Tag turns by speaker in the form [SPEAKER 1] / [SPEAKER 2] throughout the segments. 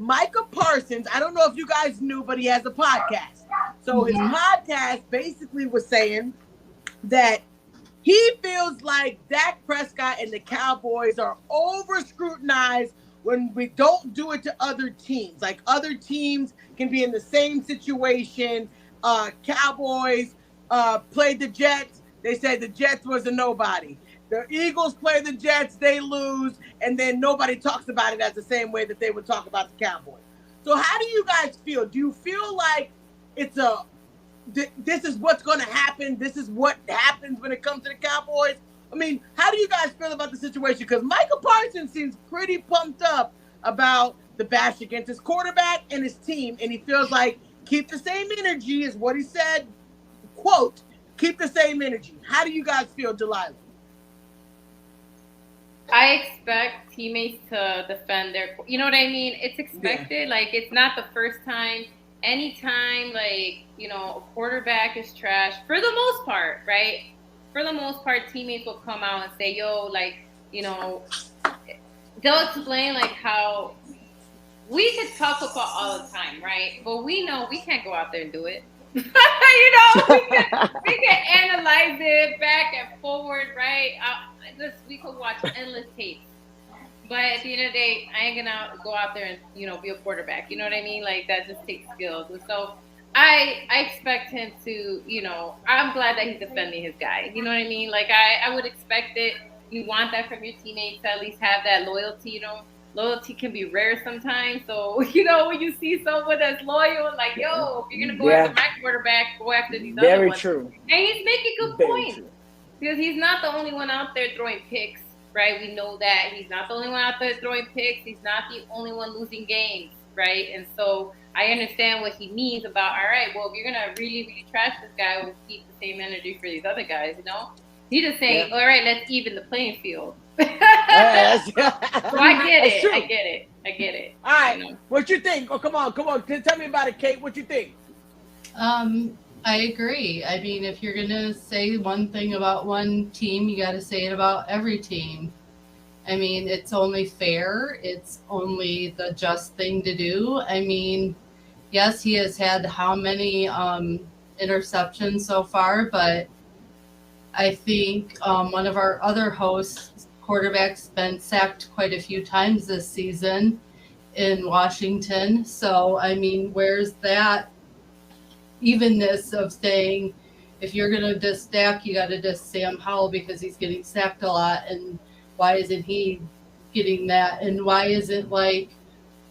[SPEAKER 1] Micah Parsons, I don't know if you guys knew, but he has a podcast. So his podcast basically was saying that he feels like Dak Prescott and the Cowboys are over scrutinized when we don't do it to other teams. Like other teams can be in the same situation. Cowboys played the Jets. They said the Jets was a nobody. The Eagles play the Jets, they lose, and then nobody talks about it as the same way that they would talk about the Cowboys. So how do you guys feel? Do you feel like it's this is what's going to happen? This is what happens when it comes to the Cowboys? I mean, how do you guys feel about the situation? Because Michael Parsons seems pretty pumped up about the bash against his quarterback and his team, and he feels like keep the same energy is what he said, quote, keep the same energy. How do you guys feel, Delilah?
[SPEAKER 2] I expect teammates to defend their, you know what I mean? It's expected. Yeah. Like, it's not the first time. Anytime, like, you know, a quarterback is trash, for the most part, right? For the most part, teammates will come out and say, yo, like, you know, they'll explain, like, how we could talk football all the time, right? But we know we can't go out there and do it. You know, we can analyze it back and forward, right? We could watch endless tapes. But at the end of the day, I ain't gonna go out there and, you know, be a quarterback. You know what I mean? Like, that just takes skills. And so I expect him to, you know, I'm glad that he's defending his guy. You know what I mean? Like, I would expect it. You want that from your teammates to at least have that loyalty, you know. Loyalty can be rare sometimes. So, you know, when you see someone that's loyal, like, yo, if you're going to go after my quarterback, go after these other ones.
[SPEAKER 3] Very true.
[SPEAKER 2] And he's making good points. Because he's not the only one out there throwing picks, right? We know that. He's not the only one out there throwing picks. He's not the only one losing games, right? And so I understand what he means about, all right, well, if you're going to really, really trash this guy, we'll keep the same energy for these other guys, you know? He's just saying, all right, let's even the playing field. So I get it. I get it.
[SPEAKER 1] All right. What you think? Oh, come on. Tell me about it, Kate. What you think?
[SPEAKER 4] I agree. I mean, if you're going to say one thing about one team, you got to say it about every team. I mean, it's only fair. It's only the just thing to do. I mean, yes, he has had how many interceptions so far, but I think one of our other hosts, quarterback's been sacked quite a few times this season in Washington. So, I mean, where's that evenness of saying if you're going to diss Dak, you got to diss Sam Howell because he's getting sacked a lot, and why isn't he getting that? And why isn't, like,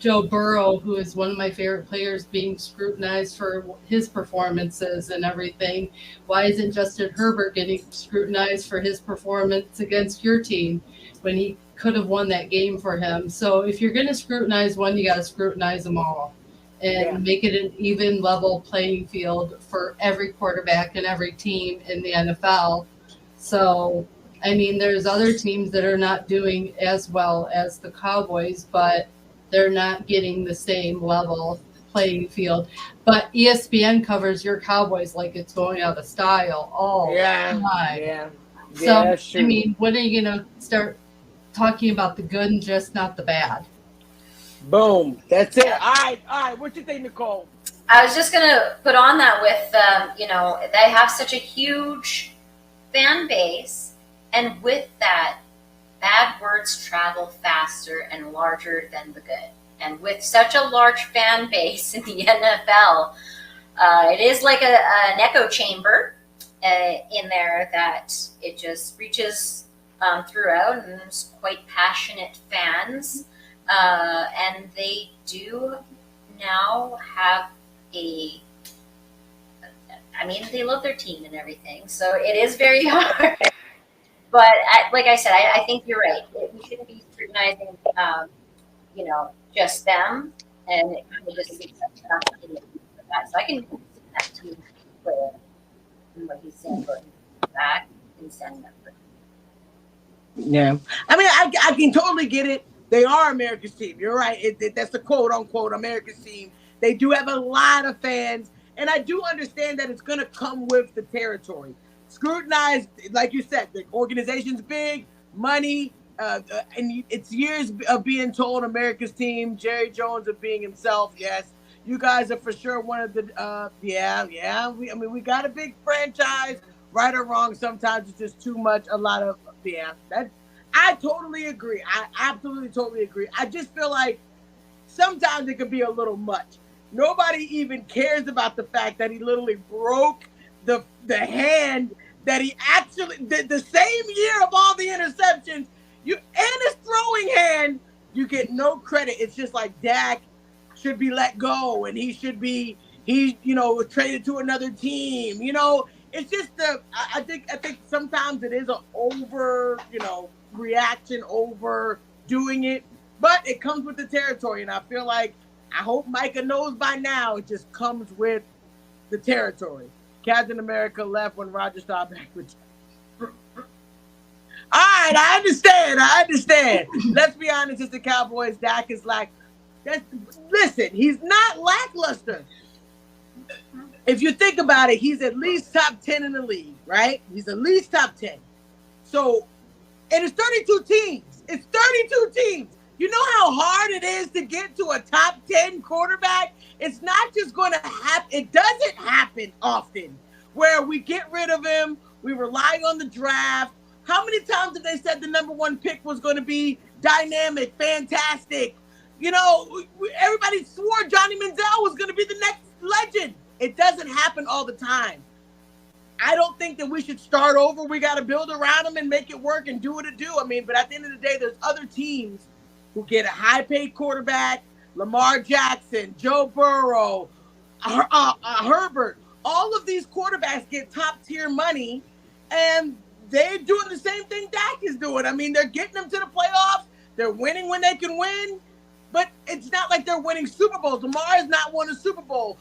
[SPEAKER 4] Joe Burrow, who is one of my favorite players, being scrutinized for his performances and everything? Why isn't Justin Herbert getting scrutinized for his performance against your team when he could have won that game for him? So if you're going to scrutinize one, you got to scrutinize them all and make it an even level playing field for every quarterback and every team in the NFL. So, I mean, there's other teams that are not doing as well as the Cowboys, but they're not getting the same level playing field. But ESPN covers your Cowboys like it's going out of style all the time.
[SPEAKER 3] Yeah.
[SPEAKER 4] So, I mean, when are you going to start talking about the good and just not the bad?
[SPEAKER 1] Boom. That's it. All right. What you think, Nicole?
[SPEAKER 5] I was just going to put on that with, you know, they have such a huge fan base. And with that, bad words travel faster and larger than the good. And with such a large fan base in the NFL, it is like an echo chamber in there that it just reaches throughout, and there's quite passionate fans. And they do now have they love their team and everything. So it is very hard. But like I said, I think you're right. We shouldn't be scrutinizing, you know, just them, and it kind of just makes sense not to get that. So I can see that team player and what he's saying, going back and standing up for him.
[SPEAKER 1] Yeah, I mean, I can totally get it. They are America's team. You're right. That's the quote unquote America's team. They do have a lot of fans, and I do understand that it's going to come with the territory. Scrutinized, like you said, the organization's big, money, and it's years of being told America's team, Jerry Jones of being himself. Yes, you guys are for sure one of the. Yeah. We got a big franchise, right or wrong. Sometimes it's just too much. A lot of That I totally agree. I absolutely totally agree. I just feel like sometimes it could be a little much. Nobody even cares about the fact that he literally broke the hand that he actually did the same year of all the interceptions. You and his throwing hand, you get no credit. It's just like Dak should be let go and he should be traded to another team. It's just I think sometimes it is an over, reaction, overdoing it, but it comes with the territory. And I feel like I hope Micah knows by now it just comes with the territory. Captain America left when Roger Staubach returned. All right, I understand. Let's be honest, it's the Cowboys. Dak is listen, he's not lackluster. If you think about it, he's at least top 10 in the league, right? He's at least top 10. So, and it's 32 teams. It's 32 teams. You know how hard it is to get to a top 10 quarterback? It's not just going to happen. It doesn't happen often where we get rid of him. We rely on the draft. How many times have they said the number one pick was going to be dynamic, fantastic? Everybody swore Johnny Manziel was going to be the next legend. It doesn't happen all the time. I don't think that we should start over. We got to build around him and make it work and do what it do. But at the end of the day, there's other teams who get a high-paid quarterback, Lamar Jackson, Joe Burrow, Herbert. All of these quarterbacks get top-tier money, and they're doing the same thing Dak is doing. They're getting them to the playoffs. They're winning when they can win, but it's not like they're winning Super Bowls. Lamar has not won a Super Bowl.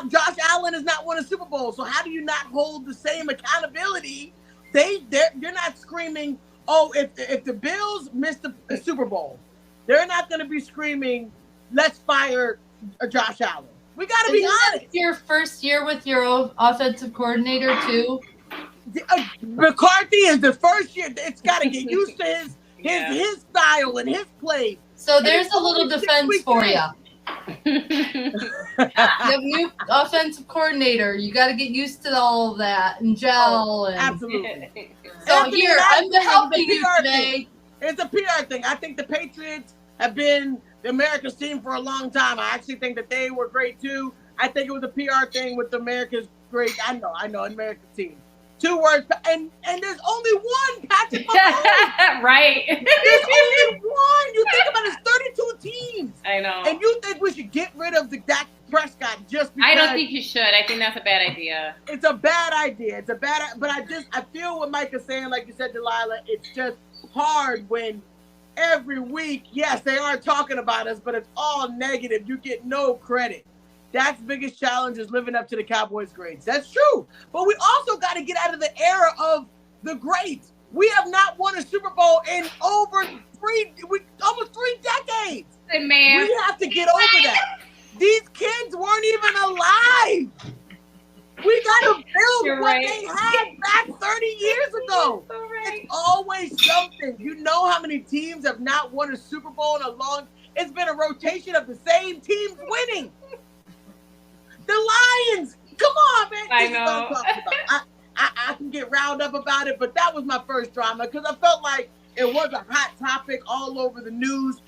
[SPEAKER 1] Josh Allen has not won a Super Bowl. So how do you not hold the same accountability? You're not screaming, oh, if the Bills miss the Super Bowl, they're not going to be screaming, let's fire Josh Allen. We got to be honest.
[SPEAKER 4] Your first year with your offensive coordinator too?
[SPEAKER 1] McCarthy is the first year. It's got to get used to his style and his play.
[SPEAKER 4] So there's a little defense for you. The new offensive coordinator, you got to get used to all of that and gel.
[SPEAKER 1] Absolutely.
[SPEAKER 4] So Anthony, I'm helping you today.
[SPEAKER 1] It's a PR thing. I think the Patriots have been the America's team for a long time. I actually think that they were great too. I think it was a PR thing with America's great. I know, America's team. 2 words, and there's only one Patrick Mahomes.
[SPEAKER 2] Right.
[SPEAKER 1] There's only one. You think about it, it's 32 teams.
[SPEAKER 2] I know.
[SPEAKER 1] And you think we should get rid of the Dak Prescott just because?
[SPEAKER 2] I don't think you should. I think that's a bad idea.
[SPEAKER 1] It's a bad idea. But I feel what Mike is saying, like you said, Delilah, it's just hard when every week, yes, they are talking about us, but it's all negative. You get no credit. Dak's biggest challenge is living up to the Cowboys' grades. That's true. But we also got to get out of the era of the greats. We have not won a Super Bowl in almost 3 decades.
[SPEAKER 2] Man.
[SPEAKER 1] We have to get over that. These kids weren't even alive. We got to build what they had back 30 years ago.
[SPEAKER 2] So right.
[SPEAKER 1] It's always something. You know how many teams have not won a Super Bowl in a long... It's been a rotation of the same teams winning. The Lions. Come on, man.
[SPEAKER 2] I know.
[SPEAKER 1] I can get riled up about it, but that was my first drama because I felt like it was a hot topic all over the news.